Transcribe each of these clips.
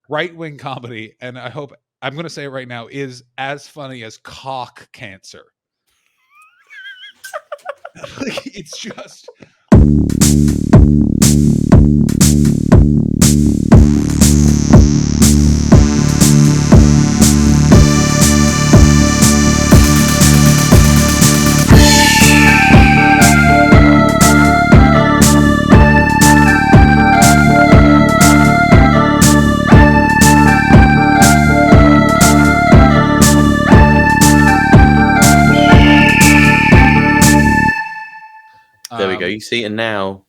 right-wing comedy, and I hope I'm going to say it right now, is as funny as cock cancer. Like, it's just. There we go. You see, and now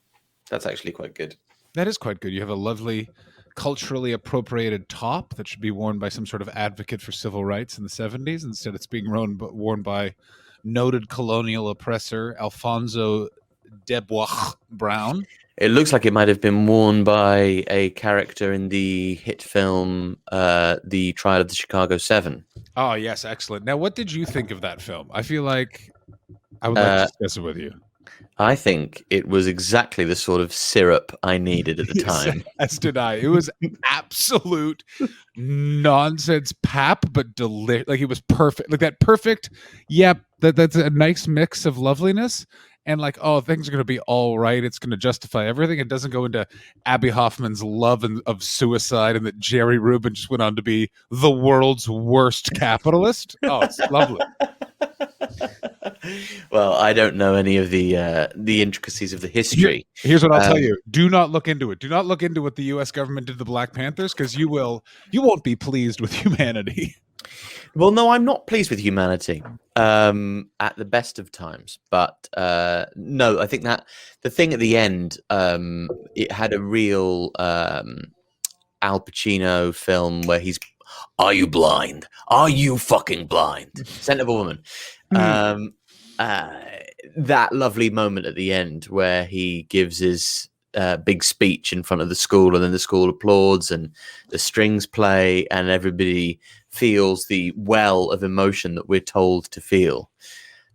that's actually quite good. That is quite good. You have a lovely culturally appropriated top that should be worn by some sort of advocate for civil rights in the 70s. Instead, it's being worn by noted colonial oppressor Alfonso Debois Brown. It looks like it might have been worn by a character in the hit film The Trial of the Chicago 7. Oh, yes. Excellent. Now, what did you think of that film? I feel like I would like to discuss it with you. I think it was exactly the sort of syrup I needed at the time. As did I. It was absolute nonsense pap, but delicious. Like, it was perfect. Like that perfect. Yep. That's a nice mix of loveliness. And like, oh, things are going to be all right. It's going to justify everything. It doesn't go into Abby Hoffman's love of suicide and that Jerry Rubin just went on to be the world's worst capitalist. Oh, it's lovely. Well, I don't know any of the intricacies of the history. Here's what I'll tell you. Do not look into it. Do not look into what the U.S. government did to the Black Panthers, because you won't be pleased with humanity. Well, no, I'm not pleased with humanity at the best of times. But no, I think that the thing at the end, it had a real Al Pacino film where he's, are you blind? Are you fucking blind? Scent of a Woman. That lovely moment at the end where he gives his big speech in front of the school, and then the school applauds and the strings play and everybody feels the well of emotion that we're told to feel.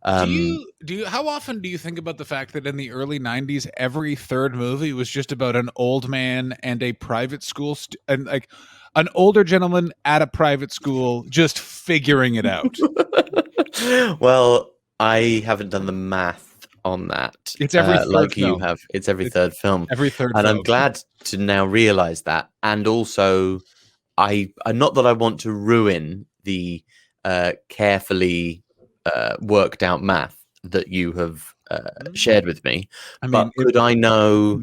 Do you how often do you think about the fact that in the early 90s every third movie was just about an old man and a private school and like an older gentleman at a private school just figuring it out? Well, I haven't done the math on that. It's every third like film. You have. It's every third film. Every third and film. I'm glad to now realize that. And also, I'm not that I want to ruin the carefully worked out math that you have shared with me. I mean, but could I know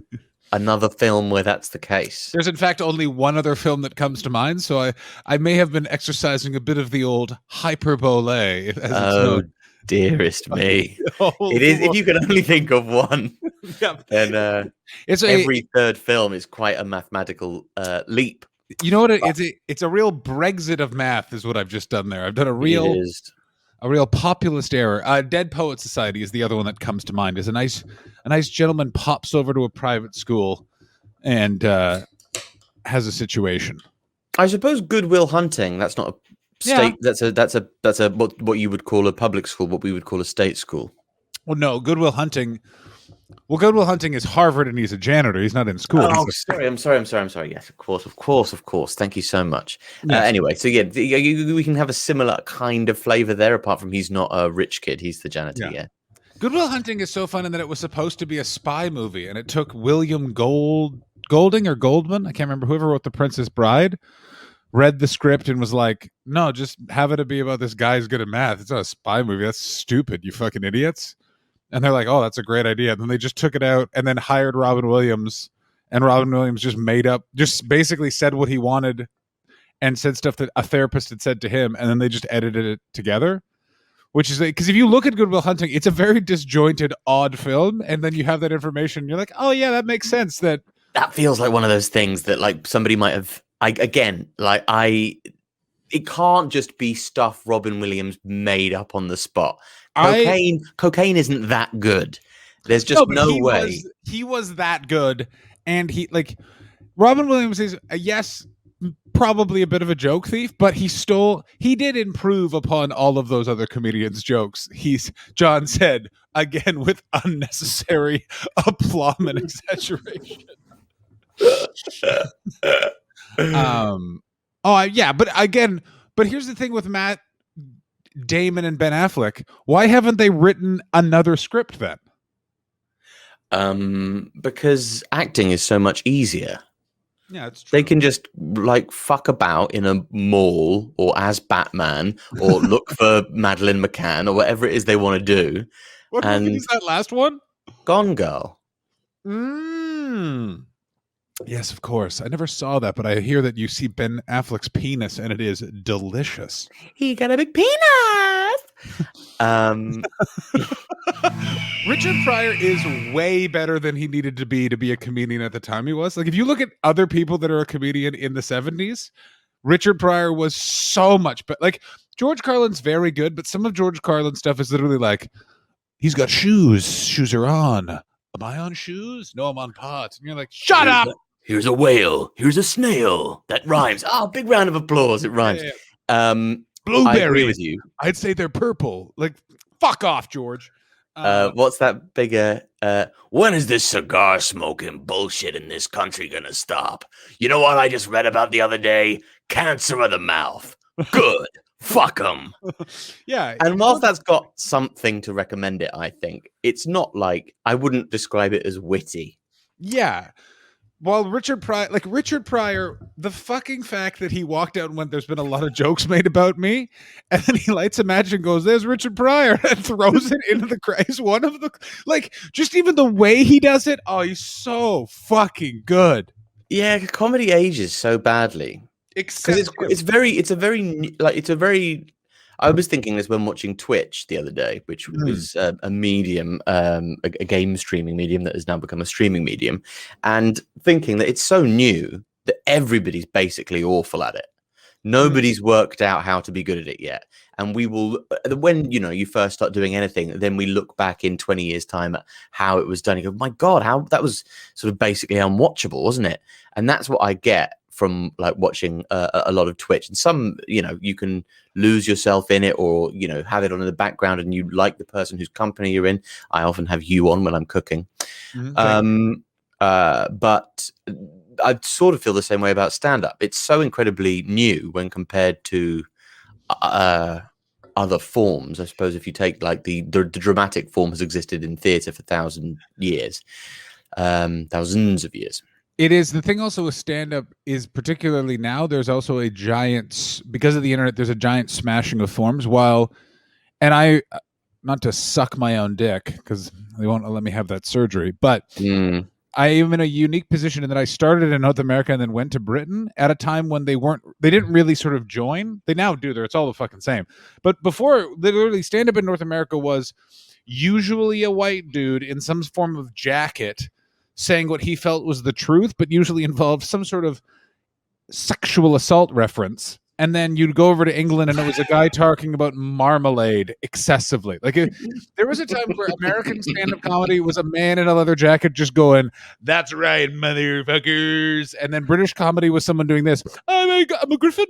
another film where that's the case? There's in fact only one other film that comes to mind, so I may have been exercising a bit of the old hyperbole. As it's known. Dearest me. It is, if you can only think of one. Yep. Then every third film is quite a mathematical leap. You know what? It's a real Brexit of math is what I've just done there. I've done a real populist error. Dead Poet Society is the other one that comes to mind. Is a nice gentleman pops over to a private school and has a situation. I suppose Good Will Hunting. That's not a state. Yeah. That's a what you would call a public school. What we would call a state school. Well, no, Good Will Hunting. Well, Good Will Hunting is Harvard, and he's a janitor. He's not in school. Oh, sorry. I'm sorry. Yes, of course. Thank you so much. Yes. Anyway, so yeah, we can have a similar kind of flavor there. Apart from he's not a rich kid; he's the janitor. Yeah. Good Will Hunting is so fun in that it was supposed to be a spy movie, and it took William Golding or Goldman, I can't remember, whoever wrote The Princess Bride, read the script and was like, "No, just have it be about this guy who's good at math. It's not a spy movie. That's stupid, you fucking idiots." And they're like, "Oh, that's a great idea." And then they just took it out and then hired Robin Williams. And Robin Williams just basically said what he wanted and said stuff that a therapist had said to him. And then they just edited it together, which is because if you look at Good Will Hunting, it's a very disjointed, odd film. And then you have that information. You're like, oh, yeah, that makes sense. That feels like one of those things that like somebody might have. It can't just be stuff Robin Williams made up on the spot. Cocaine isn't that good. There's just no way. He was that good. And Robin Williams is, yes, probably a bit of a joke thief, but he did improve upon all of those other comedians' jokes. John said, again, with unnecessary aplomb and exaggeration. Oh, yeah, but again, but here's the thing with Matt Damon and Ben Affleck. Why haven't they written another script then? Because acting is so much easier. Yeah, it's They true. can just like fuck about in a mall or as Batman or look for Madeline McCann or whatever it is they want to do. What movie And is that last one? Gone Girl. Mm. Yes, of course. I never saw that, but I hear that you see Ben Affleck's penis and it is delicious. He got a big penis. Um, Richard Pryor is way better than he needed to be a comedian at the time he was. Like, if you look at other people that are a comedian in the 70s, Richard Pryor was so much better. Like, George Carlin's very good, but some of George Carlin's stuff is literally like, he's got shoes. Shoes are on. Am I on shoes? No, I'm on pots. And you're like, shut up. Here's a whale. Here's a snail. That rhymes. Oh, big round of applause. It rhymes. Yeah. I agree with Blueberries. you. I'd say they're purple. Like, fuck off, George. What's that bigger? When is this cigar smoking bullshit in this country gonna stop? You know what I just read about the other day? Cancer of the mouth. Good. Fuck them. Yeah. And whilst that's got something to recommend it, I think it's not like I wouldn't describe it as witty. Yeah. While Richard Pryor, the fucking fact that he walked out and went, there's been a lot of jokes made about me, and then he lights a match and goes, there's Richard Pryor, and throws it into the crowd. He's one of the, like, just even the way he does it, oh, he's so fucking good. Yeah, comedy ages so badly. Except Because it's a very I was thinking this when watching Twitch the other day, which was a medium, a game streaming medium that has now become a streaming medium, and thinking that it's so new that everybody's basically awful at it. Nobody's worked out how to be good at it yet. And we will, when you first start doing anything, then we look back in 20 years' time at how it was done. You go, my God, how that was sort of basically unwatchable, wasn't it? And that's what I get from like watching a lot of Twitch. And some, you can lose yourself in it, or have it on in the background, and you like the person whose company you're in. I often have you on when I'm cooking. But I sort of feel the same way about stand-up. It's so incredibly new when compared to other forms. I suppose if you take like the dramatic form has existed in theatre for thousands of years. It is. The thing also with stand-up is, particularly now, there's also a giant, because of the internet, there's a giant smashing of forms. And I, not to suck my own dick, because they won't let me have that surgery, but I am in a unique position in that I started in North America and then went to Britain at a time when they didn't really sort of join. They now do. It's all the fucking same. But before, literally, stand-up in North America was usually a white dude in some form of jacket saying what he felt was the truth, but usually involved some sort of sexual assault reference. And then you'd go over to England and it was a guy talking about marmalade excessively. Like, there was a time where American stand-up comedy was a man in a leather jacket just going, that's right, motherfuckers. And then British comedy was someone doing this. I'm a griffin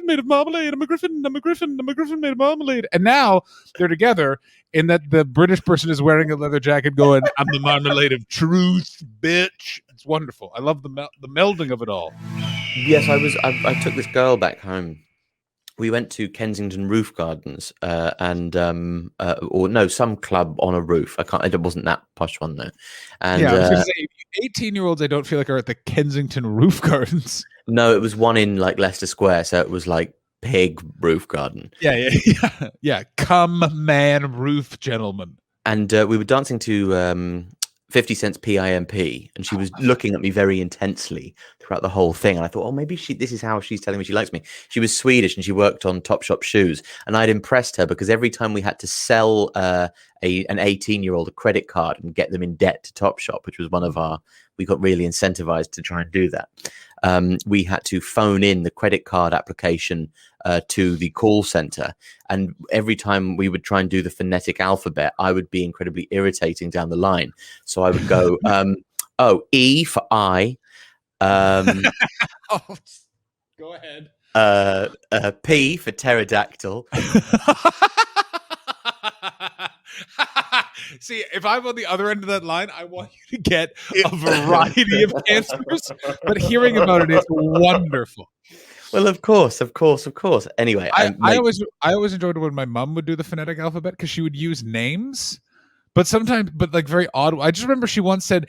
made of marmalade. I'm a griffin made of marmalade. And now they're together in that the British person is wearing a leather jacket going, I'm the marmalade of truth, bitch. It's wonderful. I love the melding of it all. Yes, I took this girl back home. We went to Kensington Roof Gardens, some club on a roof. It wasn't that posh one though. And yeah, I was going to say, 18-year-olds, I don't feel like are at the Kensington Roof Gardens. No, it was one in like Leicester Square, so it was like pig roof garden. Yeah. Come, man, roof gentleman. And we were dancing to 50 Cent's PIMP, and she was looking at me very intensely throughout the whole thing. And I thought, oh, maybe this is how she's telling me she likes me. She was Swedish and she worked on Topshop shoes. And I'd impressed her because every time we had to sell an 18-year-old a credit card and get them in debt to Topshop, which was we got really incentivized to try and do that. We had to phone in the credit card application to the call center. And every time we would try and do the phonetic alphabet, I would be incredibly irritating down the line. So I would go, E for I. Go ahead. P for pterodactyl. See, if I'm on the other end of that line, I want you to get a variety of answers, but hearing about it is wonderful. Well, of course, of course, of course. Anyway, I always enjoyed when my mom would do the phonetic alphabet because she would use names, but sometimes, but like very odd. I just remember she once said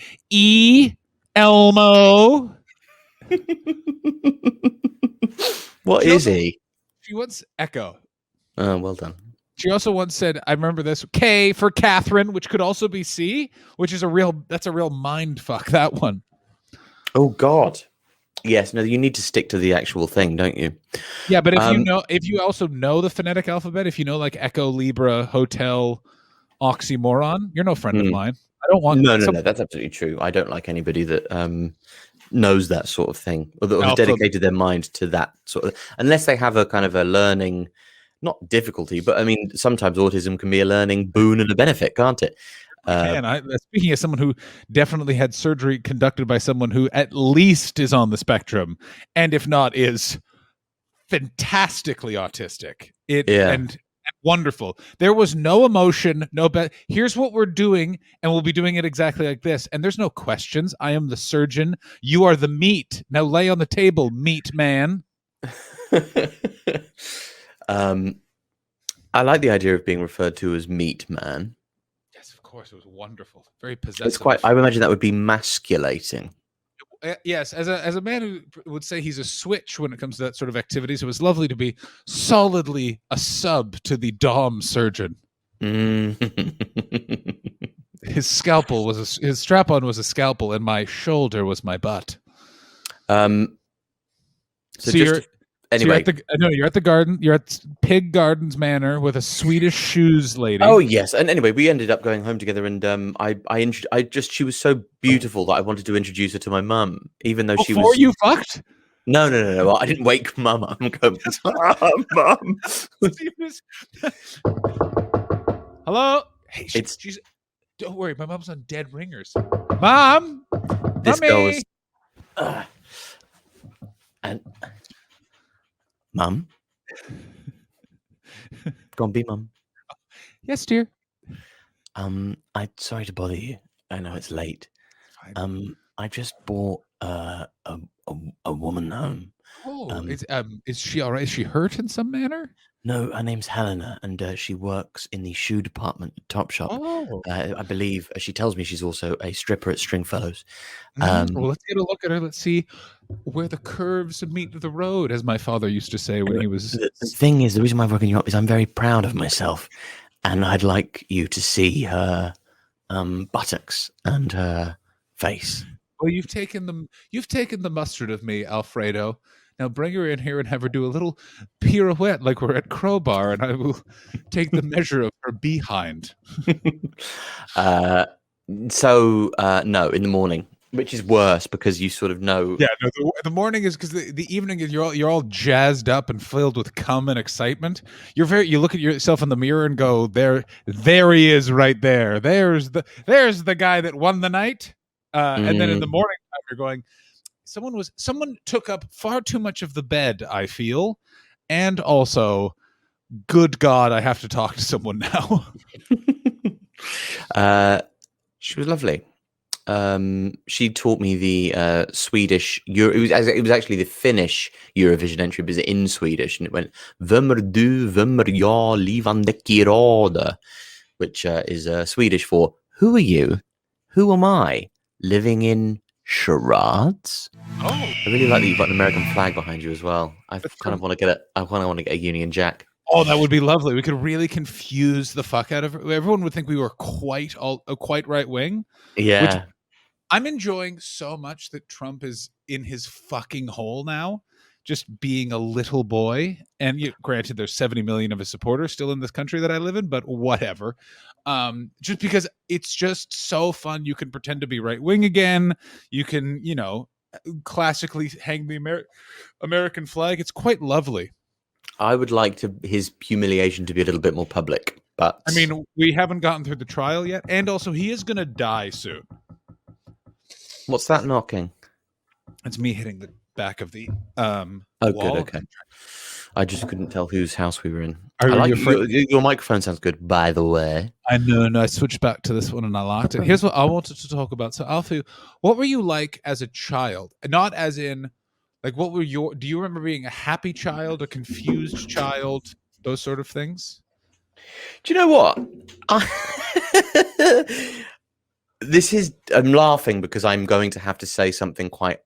Elmo. What She is also he? she once Echo. Oh, well done. She also once said, I remember this, K for Catherine, which could also be C, which is that's a real mind fuck, that one. Oh God. Yes. No, you need to stick to the actual thing, don't you? Yeah, but if you also know the phonetic alphabet, if you know like Echo, Libra, Hotel, Oxymoron, you're no friend of mine. I don't want No. That's absolutely true. I don't like anybody that knows that sort of thing, or that have alpha. dedicated their mind to that sort of, unless they have a kind of a learning, not difficulty, but I mean, sometimes autism can be a learning boon and a benefit, can't it? Speaking as someone who definitely had surgery conducted by someone who at least is on the spectrum, and if not, is fantastically autistic. Yeah. And wonderful. There was no emotion, no here's what we're doing, and we'll be doing it exactly like this. And there's no questions. I am the surgeon. You are the meat. Now lay on the table, meat man. I like the idea of being referred to as meat man. Yes, of course. It was wonderful. Very possessive. It's quite, I imagine that would be masculating. Yes, as a man who would say he's a switch when it comes to that sort of activities, it was lovely to be solidly a sub to the Dom surgeon. His scalpel was his strap-on was a scalpel, and my shoulder was my butt. Anyway, you're at the garden. You're at Pig Gardens Manor with a Swedish shoes lady. Oh yes, and anyway, we ended up going home together, and she was so beautiful that I wanted to introduce her to my mum, even though she was. Before you fucked? No. I didn't wake mum up. I'm going, mum. Hello. Hey, she's. Don't worry, my mom's on dead ringers. Mom, this Mommy. girl was. And mum, go on, be mum. Yes, dear. I'm sorry to bother you. I know it's late. I just brought a woman home. Oh, is she all right? Is she hurt in some manner? No, her name's Helena, and she works in the shoe department at Topshop. Oh, I believe she tells me she's also a stripper at Stringfellows. well, let's get a look at her. Let's see where the curves meet the road, as my father used to say when he was. The thing is, the reason why I'm working you up is I'm very proud of myself, and I'd like you to see her buttocks and her face. Well, you've taken the mustard of me, Alfredo. Now bring her in here and have her do a little pirouette like we're at Crowbar, and I will take the measure of her behind. No, in the morning, which is worse because you sort of know. Yeah, no, the morning is because the evening is you're all jazzed up and filled with cum and excitement. You look at yourself in the mirror and go, there he is right there. There's the guy that won the night. And then in the morning time, you're going, someone took up far too much of the bed, I feel. And also, good God, I have to talk to someone now. She was lovely. She taught me the Swedish. It was actually the Finnish Eurovision entry, but it's in Swedish, and it went "Vem du, vem jag, livande kirada," which is Swedish for "Who are you? Who am I? Living in charades." Oh, I really like that you've got an American flag behind you as well. I kind of want to get a Union Jack. Oh, that would be lovely. We could really confuse the fuck out of everyone. Would think we were quite right wing. Yeah. Which I'm enjoying so much that Trump is in his fucking hole now, just being a little boy. And granted, there's 70 million of his supporters still in this country that I live in, but whatever. Just because it's just so fun. You can pretend to be right wing again. You can, classically hang the American flag. It's quite lovely. I would like his humiliation to be a little bit more public, but I mean, we haven't gotten through the trial yet, and also he is going to die soon. What's that knocking? It's me hitting the back of the Oh, wall. good. Okay. I just couldn't tell whose house we were in. Your microphone sounds good, by the way. I know. I switched back to this one and I locked it. Here's what I wanted to talk about. So, Alfie, what were you like as a child? Not as in Like, what were your? Do you remember being a happy child, a confused child, those sort of things? Do you know what? I'm laughing because I'm going to have to say something quite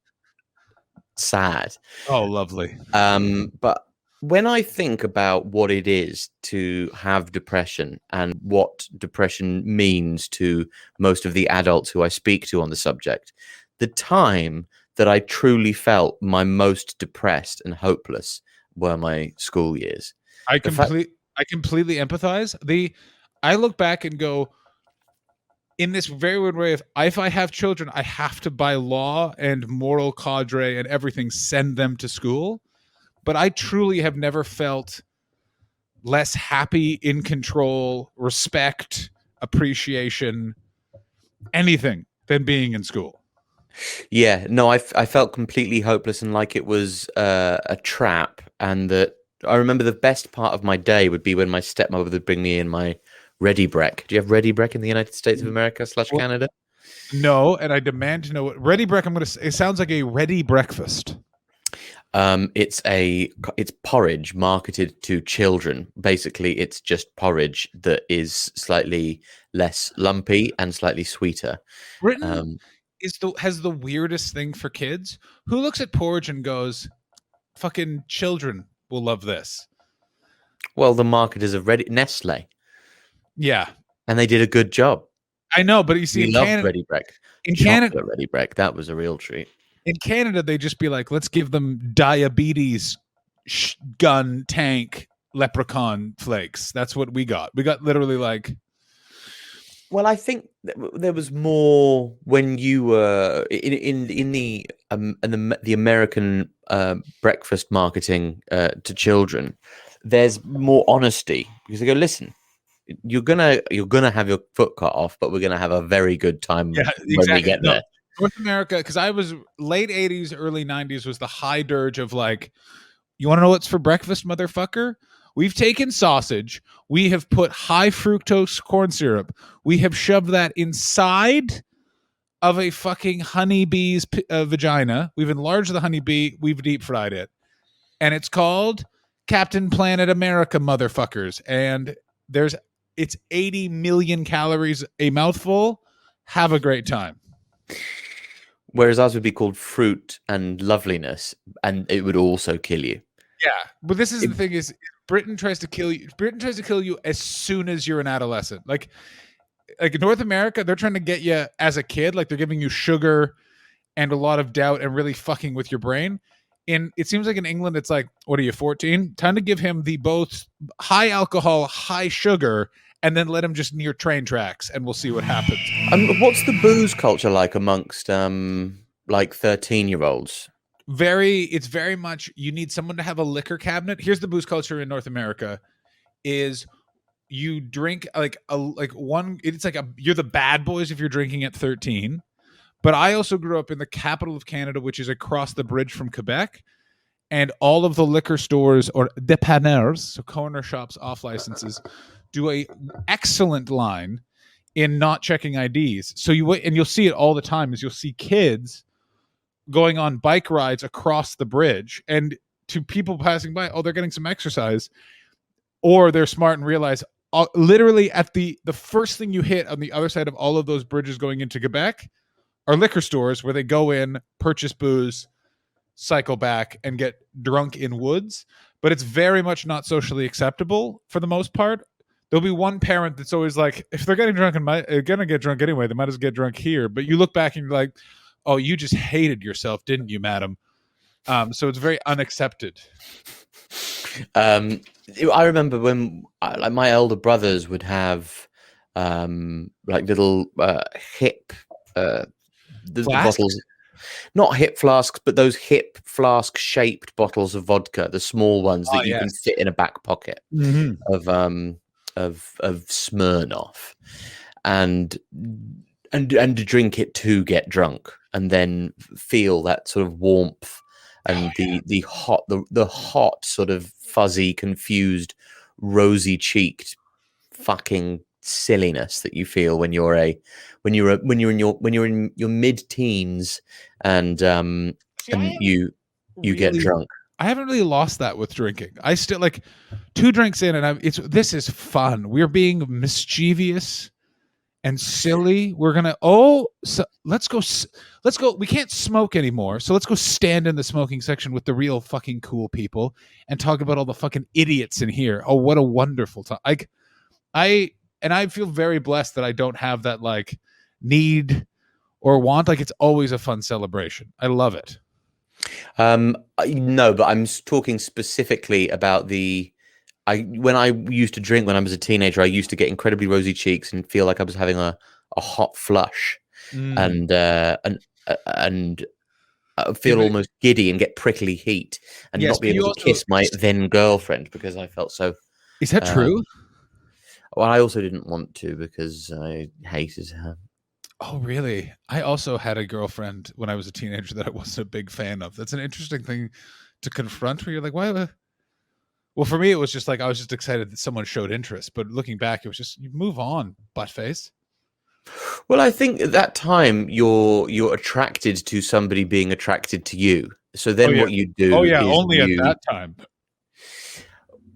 sad. Oh, lovely. But when I think about what it is to have depression and what depression means to most of the adults who I speak to on the subject, the time that I truly felt my most depressed and hopeless were my school years. I The fact, completely empathize. I look back and go, in this very weird way of, if I have children, I have to, by law and moral cadre and everything, send them to school. But I truly have never felt less happy, in control, respect, appreciation, anything than being in school. yeah, no, I felt completely hopeless and like it was a trap. And that I remember the best part of my day would be when my stepmother would bring me in my Ready Brek. Do you have Ready Brek in the United States of America / Well, Canada? no, and I demand to know what Ready Break. I'm going to. It sounds like a ready breakfast. It's porridge marketed to children. Basically, it's just porridge that is slightly less lumpy and slightly sweeter. Britain has the weirdest thing for kids. Who looks at porridge and goes, "Fucking children will love this." Well, the marketers of Ready Nestle, Yeah, and they did a good job. I know, but you see, We in loved Canada, Ready Brek. in Canada, Chocolate Ready Brek, that was a real treat. in Canada, they just be like, "Let's give them diabetes gun tank leprechaun flakes." That's what we got. We got literally like. Well, I think there was more when you were in the American breakfast marketing to children. There's more honesty because they go, listen, you're gonna have your foot cut off, but we're gonna have a very good time when we get there. North America, because I was late 80s, early 90s was the high dirge of like, you want to know what's for breakfast, motherfucker? We've taken sausage. We have put high fructose corn syrup. We have shoved that inside of a fucking honeybee's vagina. We've enlarged the honeybee. We've deep fried it. And it's called Captain Planet America, motherfuckers. And it's 80 million calories a mouthful. Have a great time. Whereas ours would be called fruit and loveliness, and it would also kill you. Yeah, but this is the thing: is Britain tries to kill you. Britain tries to kill you as soon as you're an adolescent. Like North America, they're trying to get you as a kid. Like they're giving you sugar and a lot of doubt and really fucking with your brain. It seems like in England, it's like, what are you, 14? Time to give him the both high alcohol, high sugar, and then let him just near train tracks, and we'll see what happens. What's the booze culture like amongst like 13-year-olds? It's very much, you need someone to have a liquor cabinet. Here's the booze culture in North America: is you drink you're the bad boys if you're drinking at 13. But I also grew up in the capital of Canada, which is across the bridge from Quebec. And all of the liquor stores, or dépanneurs, so corner shops off licenses, do a excellent line in not checking IDs. So you'll see it all the time, is you'll see kids going on bike rides across the bridge, and to people passing by, oh, they're getting some exercise, or they're smart and realize literally at the first thing you hit on the other side of all of those bridges going into Quebec are liquor stores where they go in, purchase booze, cycle back, and get drunk in woods. But it's very much not socially acceptable for the most part. There'll be one parent that's always like, if they're getting drunk they're gonna get drunk anyway, they might as well get drunk here. But you look back and you're like, oh, you just hated yourself, didn't you, madam? So it's very unaccepted. I remember when like my elder brothers would have like little hip the bottles, not hip flasks, but those hip flask shaped bottles of vodka, the small ones that you can fit in a back pocket of Smirnoff, and to drink it to get drunk, and then feel that sort of warmth and the hot sort of fuzzy, confused, rosy cheeked fucking silliness that you feel when you're in your mid-teens and you you get drunk. I haven't really lost that with drinking. I still like 2 drinks in, and this is fun. We're being mischievous and silly. We're gonna let's go. We can't smoke anymore, so let's go stand in the smoking section with the real fucking cool people and talk about all the fucking idiots in here. Oh, what a wonderful time! I feel very blessed that I don't have that like need or want. Like it's always a fun celebration. I love it. No, but I'm talking specifically about when I used to drink when I was a teenager, I used to get incredibly rosy cheeks and feel like I was having a hot flush, and feel almost giddy and get prickly heat, and not be able to kiss my then girlfriend because I felt so. Is that true? Well, I also didn't want to because I hated her. Oh, really? I also had a girlfriend when I was a teenager that I wasn't a big fan of. That's an interesting thing to confront where you're like, why? Well, for me, it was just like I was just excited that someone showed interest. But looking back, it was just you move on, buttface. Well, I think at that time you're attracted to somebody being attracted to you. So then what you do? Oh yeah, only at that time.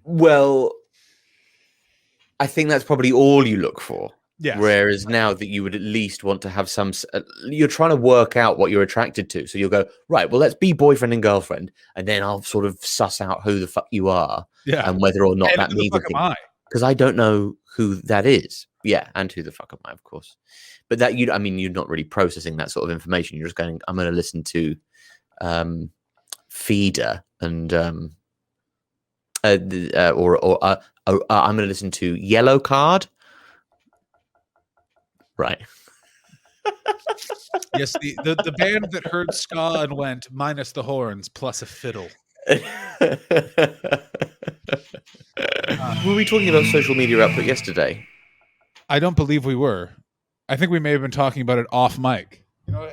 Well, I think that's probably all you look for. Yeah. Whereas now that you would at least want to have some, you're trying to work out what you're attracted to. So you'll go, right, well, let's be boyfriend and girlfriend. And then I'll sort of suss out who the fuck you are. Yeah. And whether or not that means anything. Because I don't know who that is. Yeah. And who the fuck am I, of course. But that you're not really processing that sort of information. You're just going, I'm going to listen to Feeder and, I'm going to listen to Yellow Card. Right. Yes, the band that heard ska and went minus the horns plus a fiddle. Were we talking about social media output yesterday? I don't believe we were. I think we may have been talking about it off mic.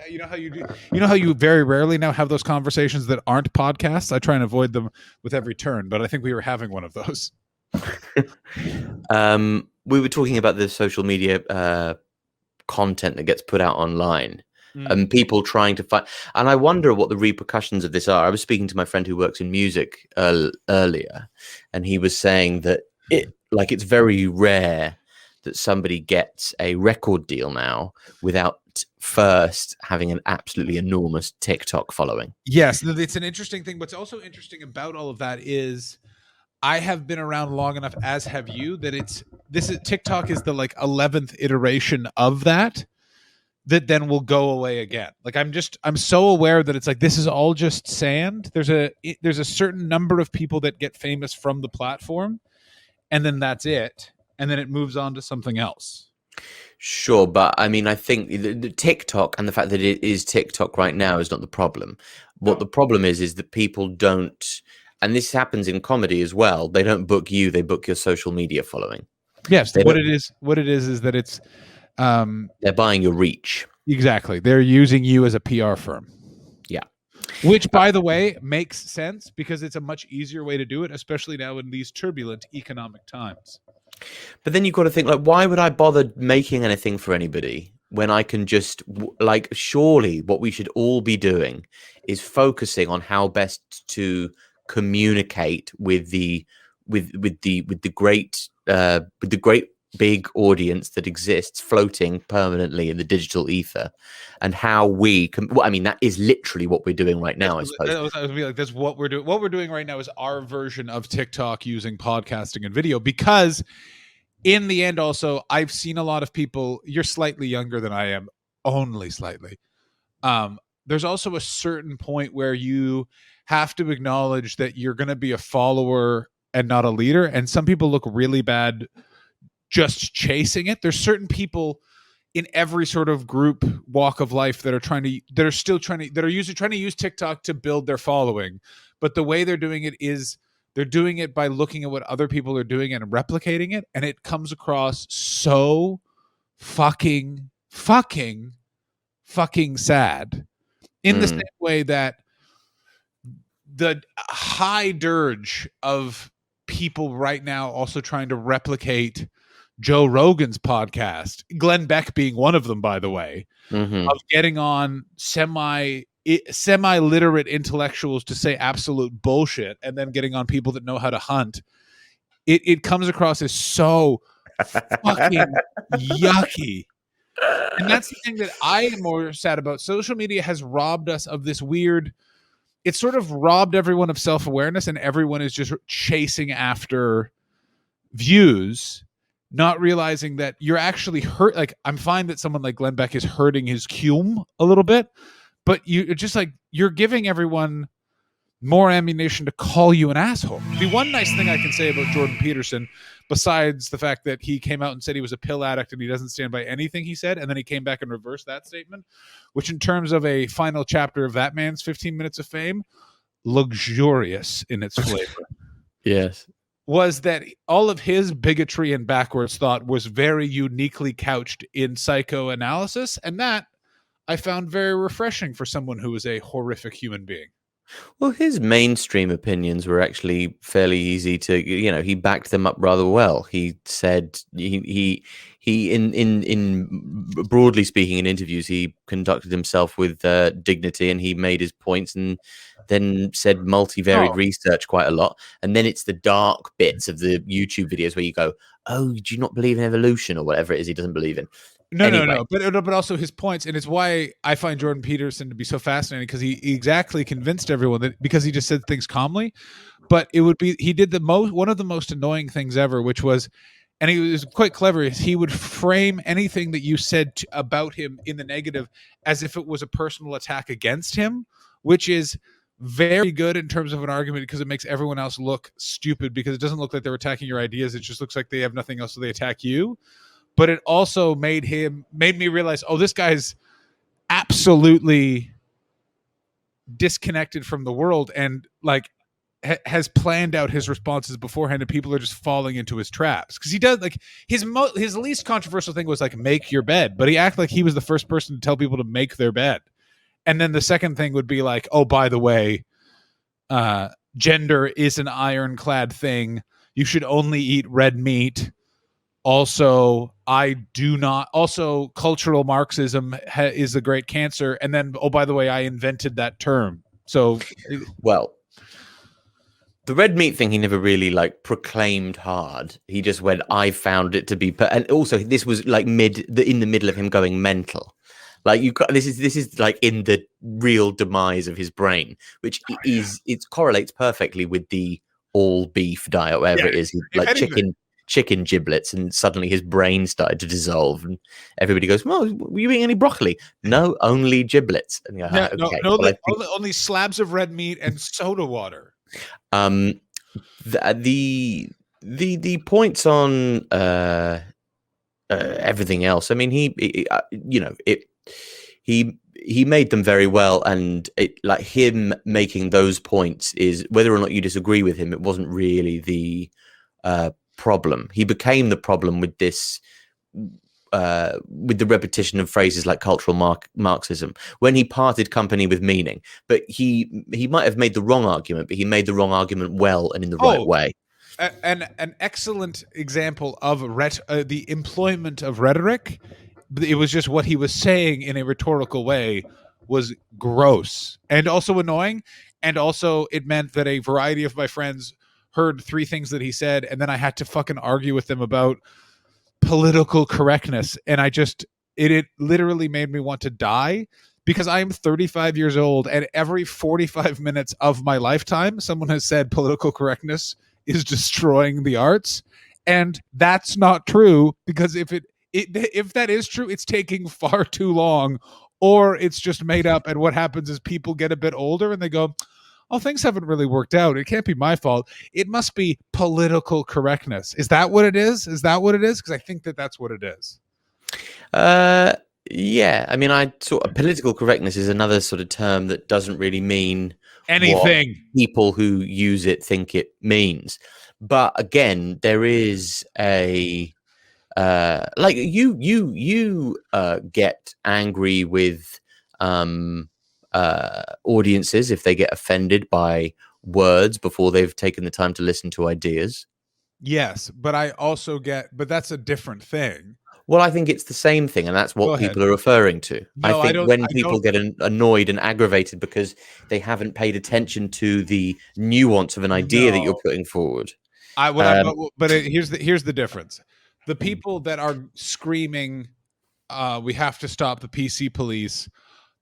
You know how you do. You know how you very rarely now have those conversations that aren't podcasts. I try and avoid them with every turn, but I think we were having one of those. We were talking about the social media content that gets put out online and people trying to find. And I wonder what the repercussions of this are. I was speaking to my friend who works in music earlier, and he was saying that it's very rare that somebody gets a record deal now without first having an absolutely enormous TikTok following. Yes, it's an interesting thing. What's also interesting about all of that is I have been around long enough, as have you, that TikTok is the like 11th iteration of that then will go away again. Like I'm so aware that it's like this is all just sand. There's a certain number of people that get famous from the platform, and then that's it. And then it moves on to something else. Sure, but I mean, I think the TikTok and the fact that it is TikTok right now is not the problem. What the problem is that people don't, and this happens in comedy as well, they don't book you, they book your social media following. Yes, what it is that it's they're buying your reach. Exactly. They're using you as a PR firm. Yeah. Which, by the way, makes sense because it's a much easier way to do it, especially now in these turbulent economic times. But then you've got to think, like, why would I bother making anything for anybody when I can just, like, surely what we should all be doing is focusing on how best to communicate with the great big audience that exists floating permanently in the digital ether, and how we can. Well, I mean, that is literally what we're doing right now. I suppose I would be like, that's what we're doing. What we're doing right now is our version of TikTok using podcasting and video, because in the end, also, I've seen a lot of people. You're slightly younger than I am, only slightly. There's also a certain point where you have to acknowledge that you're going to be a follower and not a leader, and some people look really bad just chasing it. There's certain people in every sort of group walk of life that are usually trying to use TikTok to build their following. But the way they're doing it is they're doing it by looking at what other people are doing and replicating it. And it comes across so fucking sad in the same way that the high dirge of people right now also trying to replicate Joe Rogan's podcast, Glenn Beck being one of them, by the way, of getting on semi semi-literate intellectuals to say absolute bullshit and then getting on people that know how to hunt, it comes across as so fucking yucky. And that's the thing that I am more sad about. Social media has robbed us of this weird, it's sort of robbed everyone of self-awareness, and everyone is just chasing after views, not realizing that you're actually hurt. Like, I'm fine that someone like Glenn Beck is hurting his cum a little bit, but you're just like, you're giving everyone more ammunition to call you an asshole. The one nice thing I can say about Jordan Peterson, besides the fact that he came out and said he was a pill addict and he doesn't stand by anything he said, and then he came back and reversed that statement, which in terms of a final chapter of that man's 15 minutes of fame, luxurious in its flavor. Yes. Was that all of his bigotry and backwards thought was very uniquely couched in psychoanalysis, and that I found very refreshing for someone who was a horrific human being. Well, his mainstream opinions were actually fairly easy to, he backed them up rather well. He said he in broadly speaking, in interviews, he conducted himself with dignity, and he made his points, and then said multivariate research quite a lot. And then it's the dark bits of the YouTube videos where you go, oh, do you not believe in evolution, or whatever it is he doesn't believe in? No. But also his points, and it's why I find Jordan Peterson to be so fascinating, because he exactly convinced everyone that, because he just said things calmly, but he did one of the most annoying things ever, which was, and he was quite clever, is he would frame anything that you said about him in the negative as if it was a personal attack against him, which is very good in terms of an argument, because it makes everyone else look stupid, because it doesn't look like they're attacking your ideas. It just looks like they have nothing else, so they attack you. But it also made me realize, oh, this guy's absolutely disconnected from the world, and like has planned out his responses beforehand, and people are just falling into his traps. Because he does, like, his least controversial thing was like, make your bed, but he acted like he was the first person to tell people to make their bed. And then the second thing would be like, oh, by the way, gender is an ironclad thing. You should only eat red meat. Also, cultural Marxism is a great cancer. And then, oh, by the way, I invented that term. So, well, the red meat thing, he never really like proclaimed hard. He just went, I found it to be, and also this was like in the middle of him going mental. Like, this is like in the real demise of his brain, which it correlates perfectly with the all beef diet, whatever it is, like chicken giblets, and suddenly his brain started to dissolve, and everybody goes, well, were you eating any broccoli? No, only giblets. And only slabs of red meat and soda water. The points on everything else, I mean, he made them very well, and like him making those points is, whether or not you disagree with him, it wasn't really the problem. He became the problem with this, with the repetition of phrases like cultural Marxism, when he parted company with meaning. But he might have made the wrong argument, but he made the wrong argument well and in the right way. An excellent example of the employment of rhetoric. It was just what he was saying in a rhetorical way was gross and also annoying. And also it meant that a variety of my friends heard three things that he said, and then I had to fucking argue with them about political correctness. And it literally made me want to die, because I am 35 years old, and every 45 minutes of my lifetime, someone has said political correctness is destroying the arts. And that's not true, because if that is true, it's taking far too long, or it's just made up. And what happens is people get a bit older and they go, oh, things haven't really worked out. It can't be my fault. It must be political correctness. Is that what it is? Because I think that's what it is. Yeah. I mean, political correctness is another sort of term that doesn't really mean anything what people who use it think it means. But again, there is a like you get angry with audiences if they get offended by words before they've taken the time to listen to ideas. Yes, but I also but that's a different thing. Well, I think it's the same thing, and that's Go what ahead. people are referring to. I No, I think don't. when I people don't. get annoyed and aggravated because they haven't paid attention to the nuance of an idea that you're No, putting forward. I what I'm. Um, Here's the difference. The people that are screaming, "We have to stop the PC police."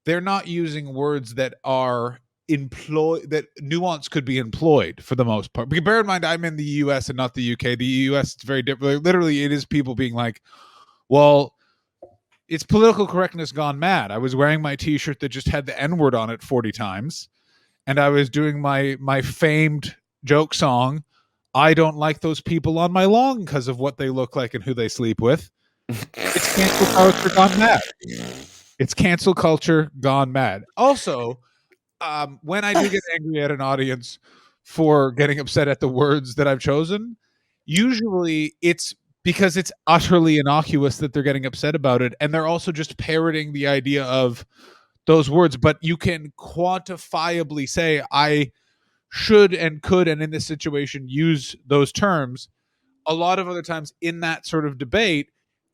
They're not using words that are employed, that nuance could be employed for the most part. Because bear in mind, I'm in the US and not the UK. The US is very different. Literally, it is people being like, well, it's political correctness gone mad. I was wearing my t-shirt that just had the N-word on it 40 times, and I was doing my famed joke song. I don't like those people on my lawn because of what they look like and who they sleep with. It's cancel culture gone mad. It's cancel culture gone mad. Also, when I do get angry at an audience for getting upset at the words that I've chosen, usually it's because it's utterly innocuous that they're getting upset about it, and they're also just parroting the idea of those words. But you can quantifiably say, I should and could, and in this situation, use those terms. A lot of other times in that sort of debate,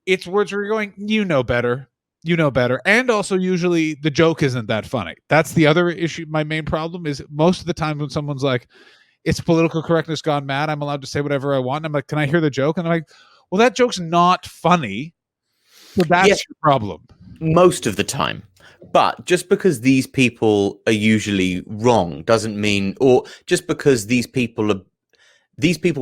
it's words where you're going, you know better. You know better. And also, usually, the joke isn't that funny. That's the other issue. My main problem is most of the time when someone's like, it's political correctness gone mad, I'm allowed to say whatever I want. I'm like, can I hear the joke? And I'm like, well, that joke's not funny. So yeah, that's your problem. most of the time. But just because these people are usually wrong doesn't mean, or just because these people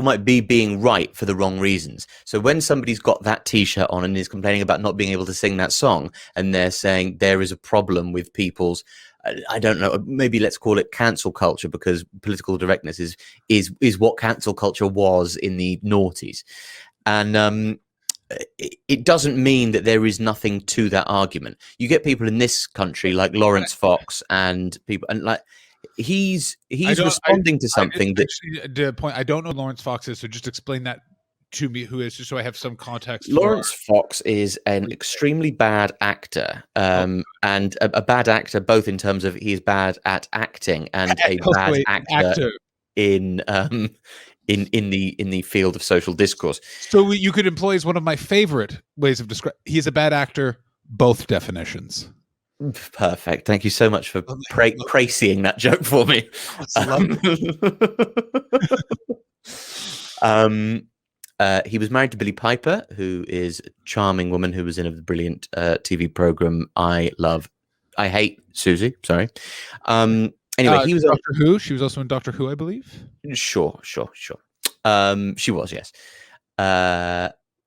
might be being right for the wrong reasons. So when somebody's got that t-shirt on and is complaining about not being able to sing that song, and they're saying there is a problem with people's, I don't know, maybe let's call it cancel culture, because political directness is what cancel culture was in the noughties. And it doesn't mean that there is nothing to that argument. You get people in this country like Lawrence Fox and people, and like he's responding to something that Actually, the point, I don't know who Lawrence Fox is, so just explain that to me, who is, just so I have some context for Lawrence Fox is an extremely bad actor, and a bad actor both in terms of he's bad at acting and a bad actor in the field of social discourse. So you could employ as one of my favorite ways of describing. He's a bad actor. Both definitions. Perfect. Thank you so much for praising that joke for me. He was married to Billie Piper, who is a charming woman who was in a brilliant TV program I love. I hate Susie. Sorry. Anyway, he was Doctor Who. She was also in Doctor Who, I believe. Sure. She was, yes.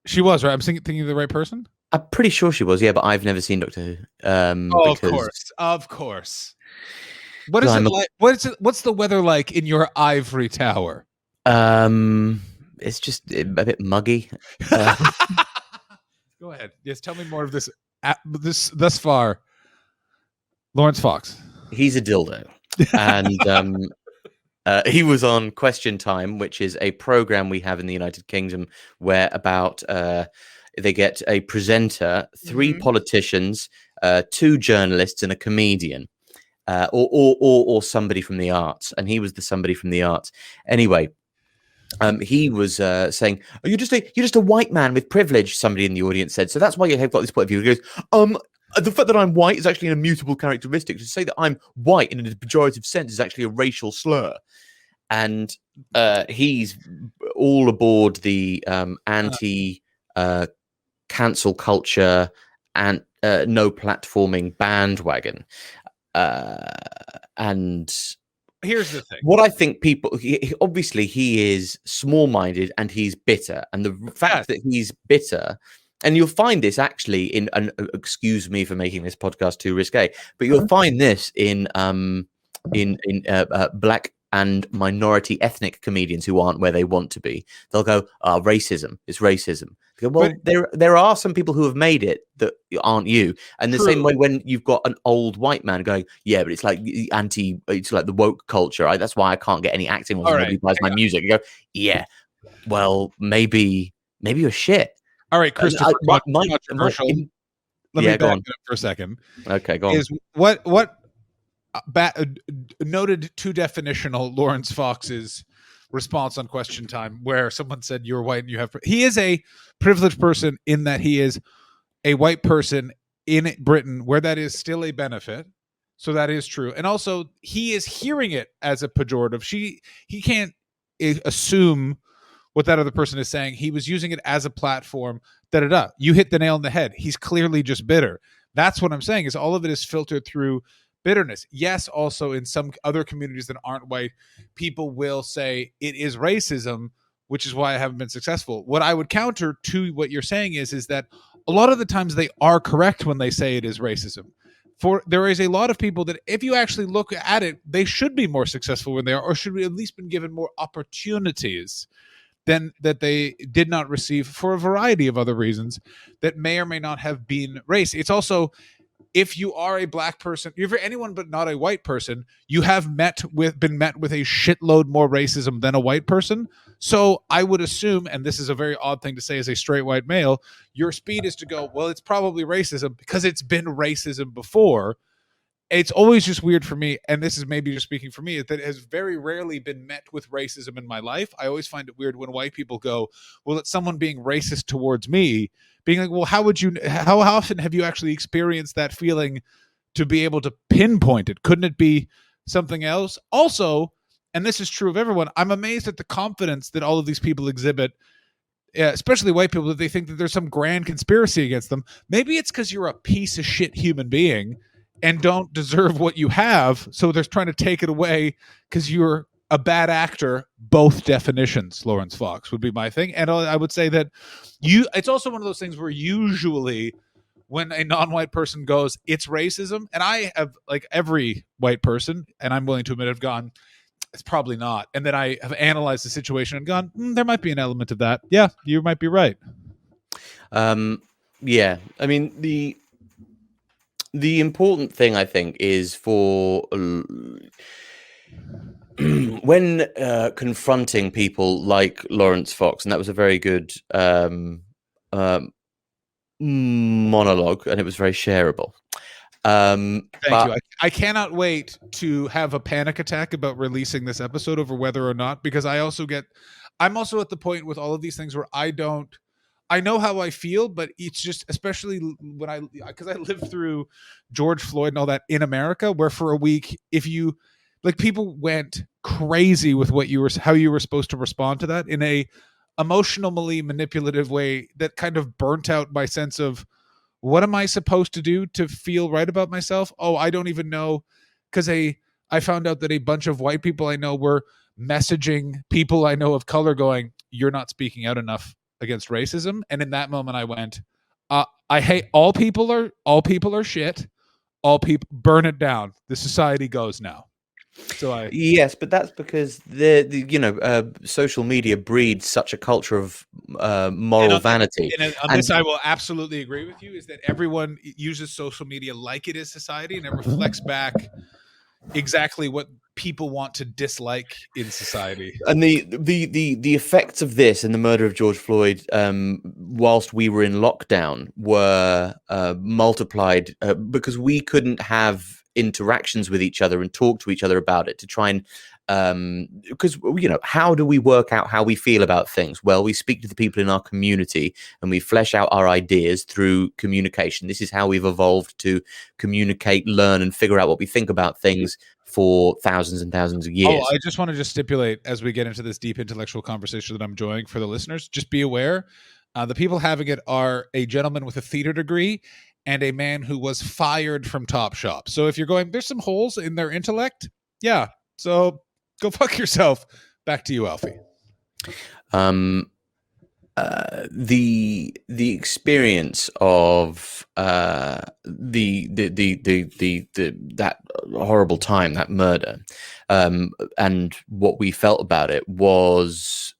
She was, right? I'm thinking of the right person. I'm pretty sure she was, yeah, but I've never seen Doctor Who. Of course. What is it like? What's the weather like in your ivory tower? It's just a bit muggy. Go ahead. Yes, tell me more of this. Thus far, Lawrence Fox. He's a dildo, and he was on Question Time, which is a program we have in the United Kingdom where about they get a presenter, 3 politicians, 2 journalists, and a comedian, or somebody from the arts. And he was the somebody from the arts. Anyway, he was saying, "Oh, you're just a white man with privilege." Somebody in the audience said, "So that's why you have got this point of view." He goes, the fact that I'm white is actually an immutable characteristic. To say that I'm white in a pejorative sense is actually a racial slur." And he's all aboard the anti cancel culture and no platforming bandwagon. And here's the thing. What I think obviously he is small-minded and he's bitter. And the fact that he's bitter, and you'll find this actually in, and excuse me for making this podcast too risque, but you'll find this in black and minority ethnic comedians who aren't where they want to be. They'll go, racism. It's racism. They go, well, there are some people who have made it that aren't you. And the same way when you've got an old white man going, yeah, but it's like it's like the woke culture. That's why I can't get any acting when nobody buys my music. You go, yeah, well, maybe you're shit. All right, Christopher, controversial. Let me back it up for a second. Okay, go on. Is what noted 2 definitional Lawrence Fox's response on Question Time where someone said you're white and you have. He is a privileged person in that he is a white person in Britain where that is still a benefit. So that is true. And also he is hearing it as a pejorative. He can't assume what that other person is saying. He was using it as a platform. Da da da. You hit the nail on the head. He's clearly just bitter. That's what I'm saying is all of it is filtered through bitterness. Yes, also in some other communities that aren't white, people will say it is racism, which is why I haven't been successful. What I would counter to what you're saying is that a lot of the times they are correct when they say it is racism. For there is a lot of people that if you actually look at it, they should be more successful when they are, or should be at least been given more opportunities than that they did not receive for a variety of other reasons that may or may not have been race. It's also, if you are a black person, if you're anyone but not a white person, you have been met with a shitload more racism than a white person. So I would assume, and this is a very odd thing to say as a straight white male, your speed is to go, well, it's probably racism because it's been racism before. It's always just weird for me, and this is maybe just speaking for me, that it has very rarely been met with racism in my life. I always find it weird when white people go, well, it's someone being racist towards me, being like, well, how often have you actually experienced that feeling to be able to pinpoint it? Couldn't it be something else? Also, and this is true of everyone, I'm amazed at the confidence that all of these people exhibit, especially white people, that they think that there's some grand conspiracy against them. Maybe it's because you're a piece of shit human being and don't deserve what you have, so they're trying to take it away because you're a bad actor. Both definitions, Lawrence Fox, would be my thing. And I would say that it's also one of those things where usually when a non-white person goes, it's racism, and I have, like every white person, and I'm willing to admit, I've gone, it's probably not. And then I have analyzed the situation and gone, there might be an element of that. Yeah, you might be right. Yeah, I mean, the important thing, I think, is for when confronting people like Lawrence Fox, and that was a very good monologue, and it was very shareable. Thank you. I cannot wait to have a panic attack about releasing this episode over whether or not, because I'm also at the point with all of these things where I know how I feel, but it's just, especially when because I lived through George Floyd and all that in America, where for a week, people went crazy with how you were supposed to respond to that in a emotionally manipulative way that kind of burnt out my sense of, what am I supposed to do to feel right about myself? Oh, I don't even know, because I found out that a bunch of white people I know were messaging people I know of color going, you're not speaking out enough against racism. And in that moment I went, I hate all people are shit. All people, burn it down. The society goes now. So yes, but that's because social media breeds such a culture of moral vanity. On this, I will absolutely agree with you. Is that everyone uses social media like it is society, and it reflects back exactly what people want to dislike in society. And the effects of this and the murder of George Floyd, whilst we were in lockdown, were multiplied because we couldn't have interactions with each other and talk to each other about it, to try and because how do we work out how we feel about things? Well, we speak to the people in our community and we flesh out our ideas through communication. This is how we've evolved to communicate, learn, and figure out what we think about things for thousands and thousands of years. I just want to stipulate, as we get into this deep intellectual conversation that I'm enjoying for the listeners, just be aware, the people having it are a gentleman with a theater degree and a man who was fired from Topshop. So if you're going, there's some holes in their intellect, yeah, so go fuck yourself. Back to you, Alfie. The experience of that horrible time, that murder, and what we felt about it was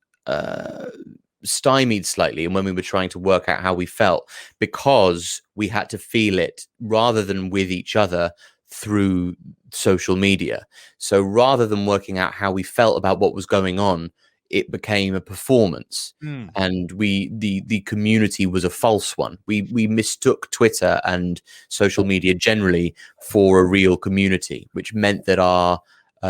stymied slightly, and when we were trying to work out how we felt, because we had to feel it rather than with each other through social media. So rather than working out how we felt about what was going on, it became a performance, and the community was a false one. We mistook Twitter and social media generally for a real community, which meant that our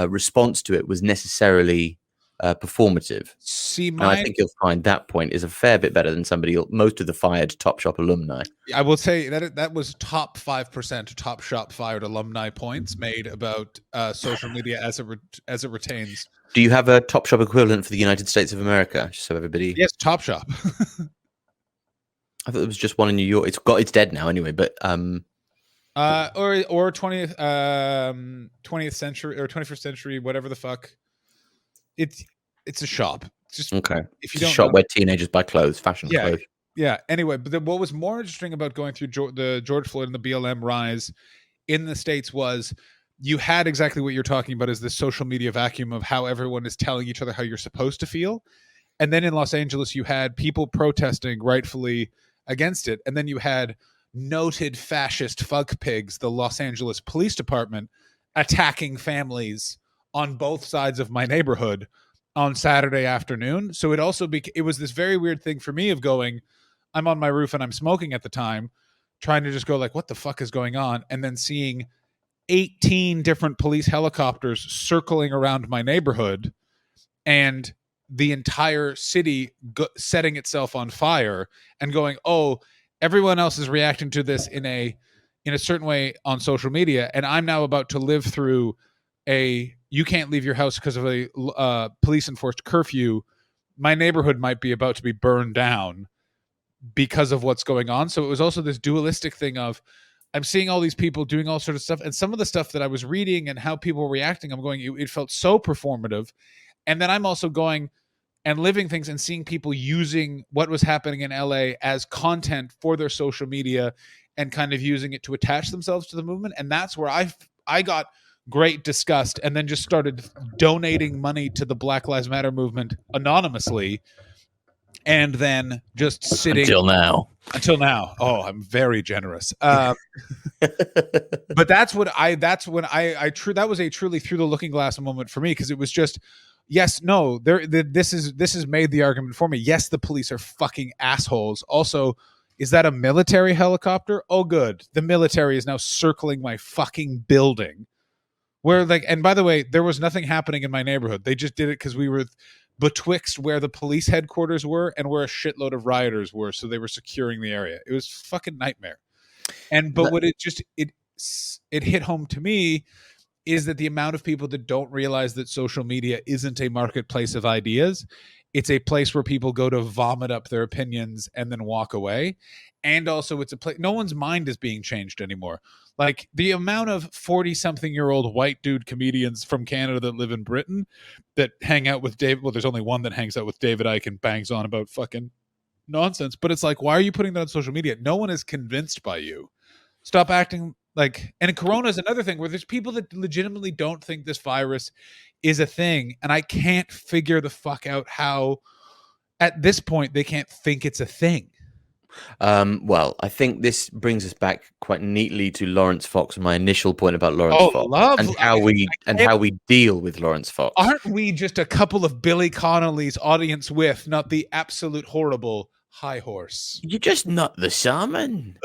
response to it was necessarily performative. See, And I think you'll find that point is a fair bit better than most of the fired Topshop alumni. I will say that was top 5% Top Shop fired alumni points made about social media as it retains. Do you have a Topshop equivalent for the United States of America? Just so everybody. Yes, Top Shop. I thought there was just one in New York. It's dead now anyway. But or 20th century or 21st century, whatever the fuck. It's a shop. It's just okay. If you it's a don't shop know, where teenagers buy clothes, fashion clothes. Yeah. Anyway, but what was more interesting about going through the George Floyd and the BLM rise in the States was you had exactly what you're talking about, is this social media vacuum of how everyone is telling each other how you're supposed to feel. And then in Los Angeles, you had people protesting rightfully against it. And then you had noted fascist fuck pigs, the Los Angeles Police Department, attacking families on both sides of my neighborhood on Saturday afternoon. So it also it was this very weird thing for me of going, I'm on my roof and I'm smoking at the time, trying to just go like, what the fuck is going on? And then seeing 18 different police helicopters circling around my neighborhood and the entire city setting itself on fire and going, oh, everyone else is reacting to this in a certain way on social media. And I'm now about to live through you can't leave your house because of a police enforced curfew. My neighborhood might be about to be burned down because of what's going on. So it was also this dualistic thing of, I'm seeing all these people doing all sorts of stuff. And some of the stuff that I was reading and how people were reacting, I'm going, it felt so performative. And then I'm also going and living things and seeing people using what was happening in LA as content for their social media and kind of using it to attach themselves to the movement. And that's where I got great disgust and then just started donating money to the Black Lives Matter movement anonymously. And then just sitting until now. Oh, I'm very generous. But that was a truly through the looking glass moment for me, because it was just, yes, no, this is made the argument for me. Yes, the police are fucking assholes. Also, is that a military helicopter? Oh, good. The military is now circling my fucking building. Where and by the way, there was nothing happening in my neighborhood. They just did it because we were betwixt where the police headquarters were and where a shitload of rioters were, so they were securing the area. It was fucking nightmare. But what it hit home to me is that the amount of people that don't realize that social media isn't a marketplace of ideas. It's a place where people go to vomit up their opinions and then walk away. And also it's a place, no one's mind is being changed anymore. Like the amount of 40-something-year-old white dude comedians from Canada that live in Britain that hang out with David. Well, there's only one that hangs out with David Icke and bangs on about fucking nonsense. But it's like, why are you putting that on social media? No one is convinced by you. Stop acting like, and Corona is another thing where there's people that legitimately don't think this virus is a thing. And I can't figure the fuck out how at this point they can't think it's a thing. Well, I think this brings us back quite neatly to Lawrence Fox and my initial point about Lawrence Fox and how we deal with Lawrence Fox. Aren't we just a couple of Billy Connolly's audience with, not the absolute horrible high horse? You're just not the salmon.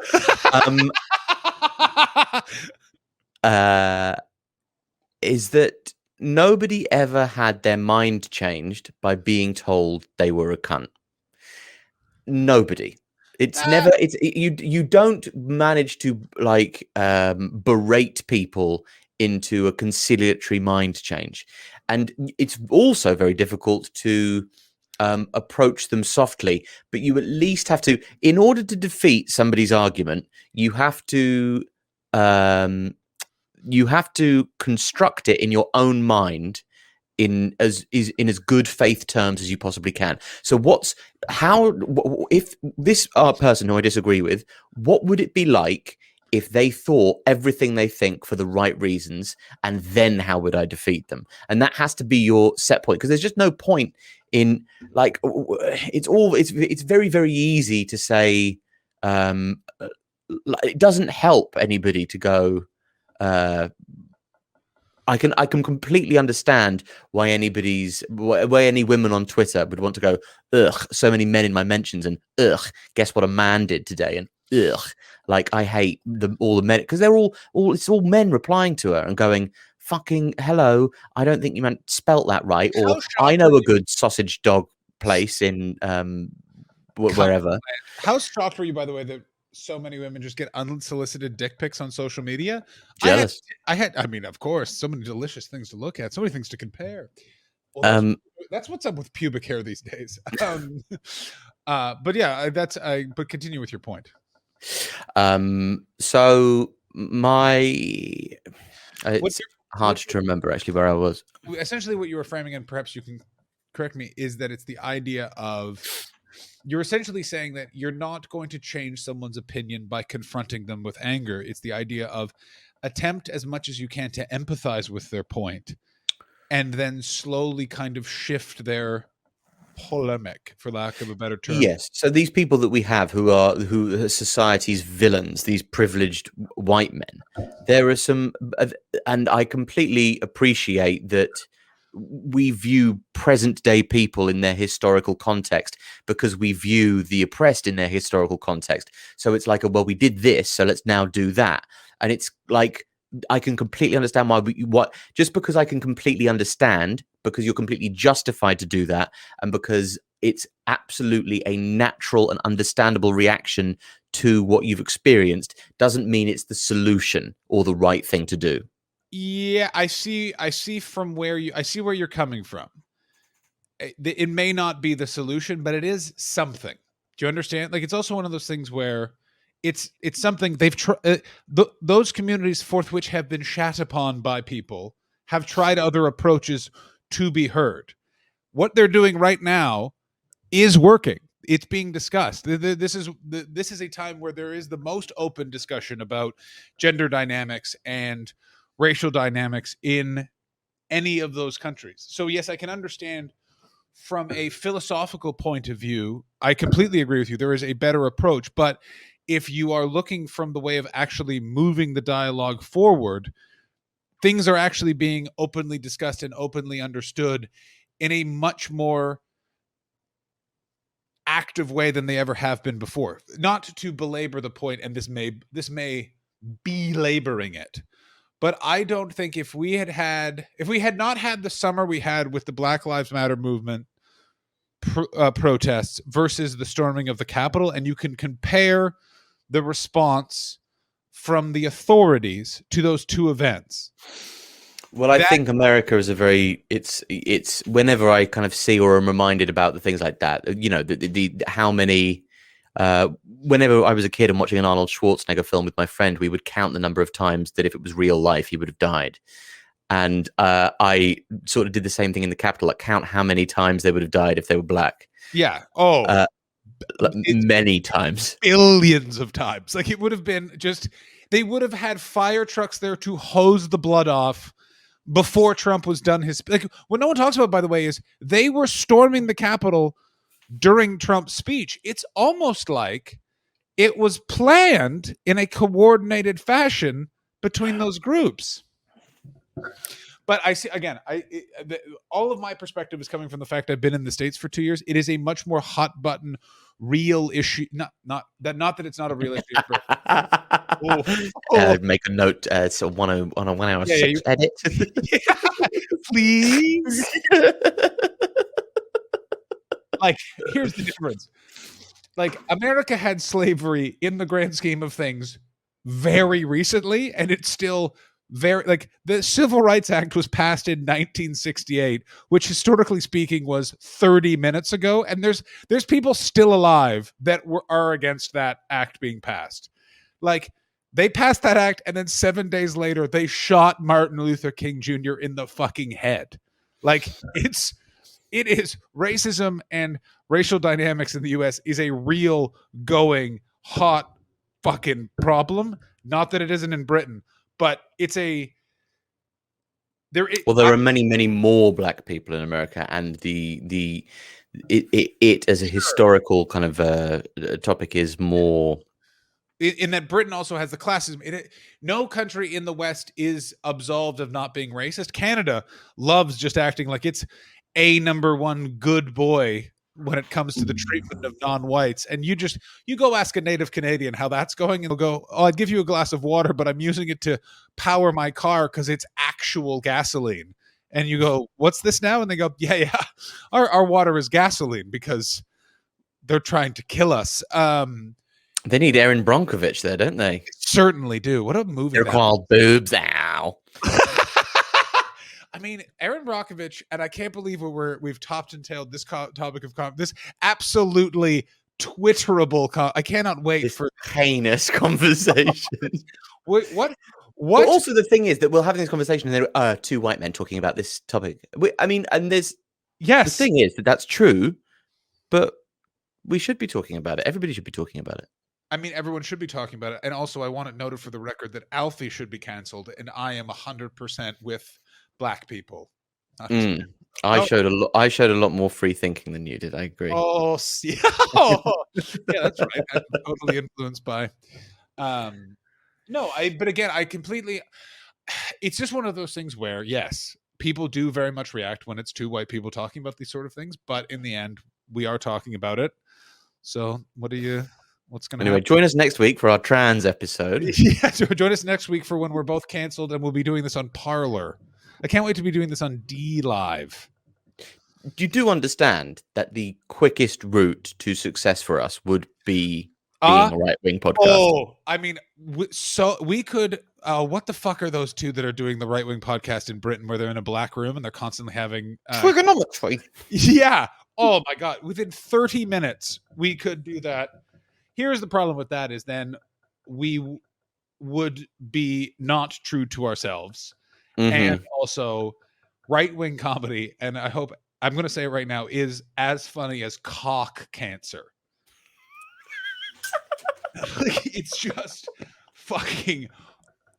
Is that nobody ever had their mind changed by being told they were a cunt? Nobody. It's never. You don't manage to berate people into a conciliatory mind change, and it's also very difficult to approach them softly. But you at least have to, in order to defeat somebody's argument, you have to construct it in your own mind in as good faith terms as you possibly can. So if this person who I disagree with, what would it be like if they thought everything they think for the right reasons, and then how would I defeat them? And that has to be your set point, because there's just no point in it's very, very easy to say it doesn't help anybody to go I can completely understand why any women on Twitter would want to go, ugh, so many men in my mentions, and ugh, guess what a man did today, and ugh, like I hate all the men, because they're all it's all men replying to her and going, fucking hello. I don't think you meant spelt that right. How Or I shocked were know a you? good sausage dog place in Come on. wherever. How shocked were you, by the way, that so many women just get unsolicited dick pics on social media? I had, Jealous. I mean, of course, so many delicious things to look at, so many things to compare. Well, Um, that's what's up with pubic hair these days. But yeah, but continue with your point. so my What it's you're, hard what to remember actually where I was. essentially what you were framing, and perhaps you can correct me, is that it's the idea of you're essentially saying that you're not going to change someone's opinion by confronting them with anger. It's the idea of attempt as much as you can to empathize with their point and then slowly kind of shift their polemic, for lack of a better term. Yes. So these people that we have who are society's villains, these privileged white men, there are some, and I completely appreciate that we view present day people in their historical context because we view the oppressed in their historical context. So it's like, well, we did this, so let's now do that. And it's like, I can completely understand what just because I can completely understand because you're completely justified to do that, and because it's absolutely a natural and understandable reaction to what you've experienced, doesn't mean it's the solution or the right thing to do. Yeah, I see from where you I see where you're coming from. It may not be the solution, but it is something. Do you understand? Like, it's also one of those things where it's something they've tried. Those communities forth which have been shat upon by people have tried other approaches to be heard. What they're doing right now is working. It's being discussed. This is a time where there is the most open discussion about gender dynamics and racial dynamics in any of those countries. So yes, I can understand from a philosophical point of view, I completely agree with you. There is a better approach, but if you are looking from the way of actually moving the dialogue forward, things are actually being openly discussed and openly understood in a much more active way than they ever have been before. Not to belabor the point, and this may be laboring it, but I don't think if we had not had the summer we had with the Black Lives Matter movement protests versus the storming of the Capitol, and you can compare the response from the authorities to those two events. Well, I That think America is a very it's whenever I kind of see or am reminded about the things like that, the how many whenever I was a kid and watching an Arnold Schwarzenegger film with my friend, we would count the number of times that if it was real life, he would have died. And I sort of did the same thing in the Capitol, like count how many times they would have died if they were black. yeah. Oh, Uh, it's many times. billions of times. Like, it would have been just they would have had fire trucks there to hose the blood off before Trump was done his like what no one talks about, by the way, is they were storming the Capitol during Trump's speech. It's almost like it was planned in a coordinated fashion between those groups. But I see again. All of my perspective is coming from the fact I've been in the States for 2 years. It is a much more hot button, real issue. Not that it's not a real issue. But, Make a note. It's on a 1 hour yeah, 6 edit. yeah, please. Like, here's the difference. Like, America had slavery in the grand scheme of things very recently, and it's still very like the Civil Rights Act was passed in 1968, which historically speaking was 30 minutes ago, and there's people still alive that are against that act being passed. Like, they passed that act, and then 7 days later they shot Martin Luther King Jr. in the fucking head. Like, it is racism and racial dynamics in the US is a real going hot fucking problem. Not that it isn't in Britain, but it's a Well, there are many more black people in America, and it as a historical kind of topic is more. In that Britain also has the classism. No country in the West is absolved of not being racist. Canada loves just acting like it's a number one good boy when it comes to the treatment of non-whites. And you go ask a native Canadian how that's going, and they'll go, "Oh, I'd give you a glass of water, but I'm using it to power my car because it's actual gasoline." And you go, "What's this now?" And they go, "Yeah, our water is gasoline because they're trying to kill us." They need Erin Brockovich there, don't they? Certainly do. What a movie! They're called boobs. Ow. I mean, Erin Brockovich, and I can't believe we've topped and tailed this topic of this absolutely Twitterable. I cannot wait This for heinous conversation. what. But also, the thing is that we'll have this conversation, and there are two white men talking about this topic. And there's the thing is that that's true, but we should be talking about it. Everybody should be talking about it. I mean, everyone should be talking about it. And also, I want it noted for the record that Alfie should be canceled, and I am 100% with Black people. I showed a lot more free thinking than you did. I agree. Oh, yeah, that's right. I'm totally influenced by. But again, I completely. It's just one of those things where, yes, people do very much react when it's two white people talking about these sort of things, but in the end, we are talking about it. So, what's going to happen? Join us next week for our trans episode. Yeah, join us next week for when we're both canceled, and we'll be doing this on Parler. I can't wait to be doing this on D Live. You do understand that the quickest route to success for us would be being a right-wing podcast. Oh, I mean, so we could. What the fuck are those two that are doing the right-wing podcast in Britain, where they're in a black room and they're constantly having trigonometry? Yeah. Oh my god! Within 30 minutes, we could do that. Here's the problem with that: is then we would be not true to ourselves, and also right-wing comedy. And I hope I'm going to say it right now is as funny as cock cancer. It's just fucking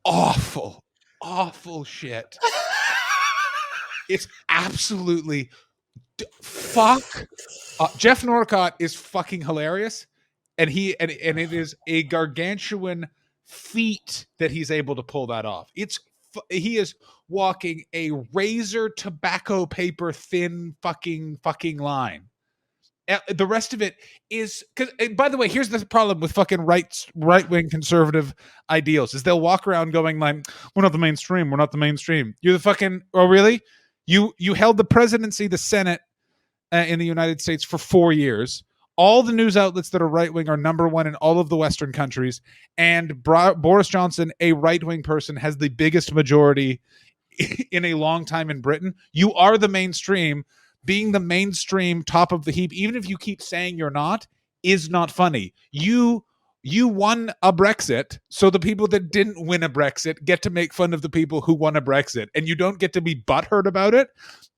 awful shit. It's absolutely fuck. Jeff Norcott is fucking hilarious, and it is a gargantuan feat that he's able to pull that off. He is walking a razor tobacco paper thin fucking line. The rest of it is because, by the way, here's the problem with fucking right-wing conservative ideals is they'll walk around going like, we're not the mainstream. You're the fucking, oh really? You held the presidency, the Senate in the United States for 4 years. All the news outlets that are right-wing are number one in all of the Western countries. And Boris Johnson, a right-wing person, has the biggest majority in a long time in Britain. You are the mainstream. Being the mainstream top of the heap, even if you keep saying you're not, is not funny. You won a Brexit, so the people that didn't win a Brexit get to make fun of the people who won a Brexit, and you don't get to be butthurt about it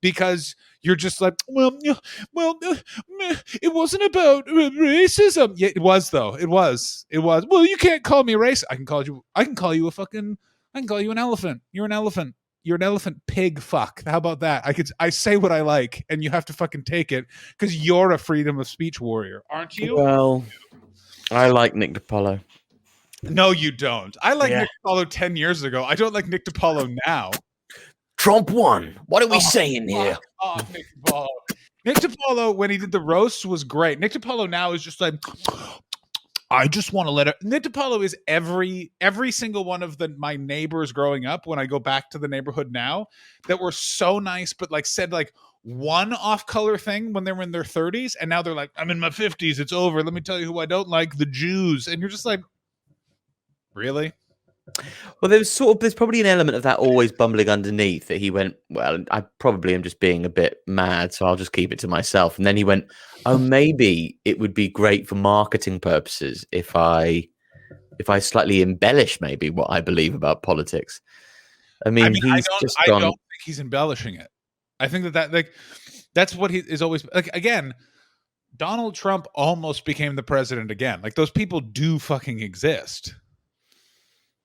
because you're just like, well, it wasn't about racism. Yeah, it was though. It was. Well, you can't call me racist. I can call you an elephant. You're an elephant. You're an elephant pig fuck. How about that? I say what I like, and you have to fucking take it because you're a freedom of speech warrior, aren't you? Well, I like Nick DiPaolo. No, you don't. I like Nick DiPaolo 10 years ago. I don't like Nick DiPaolo now. Trump won. What are we saying here? Oh, Nick DiPaolo. Nick DiPaolo, when he did the roast, was great. Nick DiPaolo now is just like, I just want to let it. Nick DiPaolo is every single one of my neighbors growing up. When I go back to the neighborhood now, that were so nice, but like said like one off-color thing when they were in their 30s, and now they're like, I'm in my 50s. It's over. Let me tell you who I don't like: the Jews. And you're just like, really? Well, there's probably an element of that always bumbling underneath that he went, well, I probably am just being a bit mad, so I'll just keep it to myself. And then he went, oh, maybe it would be great for marketing purposes if I slightly embellish maybe what I believe about politics. I mean I don't think he's embellishing it. I think that's what he is always like. Again, Donald Trump almost became the president again. Like, those people do fucking exist.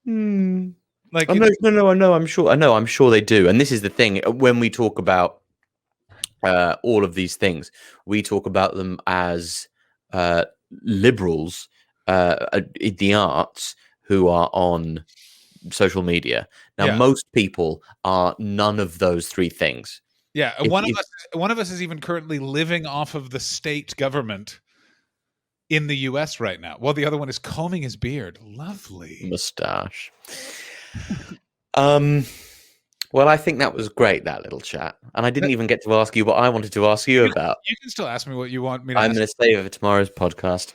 Like, no, I know, I'm sure they do. And this is the thing: when we talk about all of these things, we talk about them as liberals in the arts who are on social media. Now, most people are none of those three things. Yeah, If, one of if us is even currently living off of the state government in the US right now, while the other one is combing his beard. Lovely. mustache. Um, well, I think that was great, that little chat. And I didn't even get to ask you what I wanted to ask you about. You can still ask me what you want me to I'm ask. going to save it for tomorrow's podcast.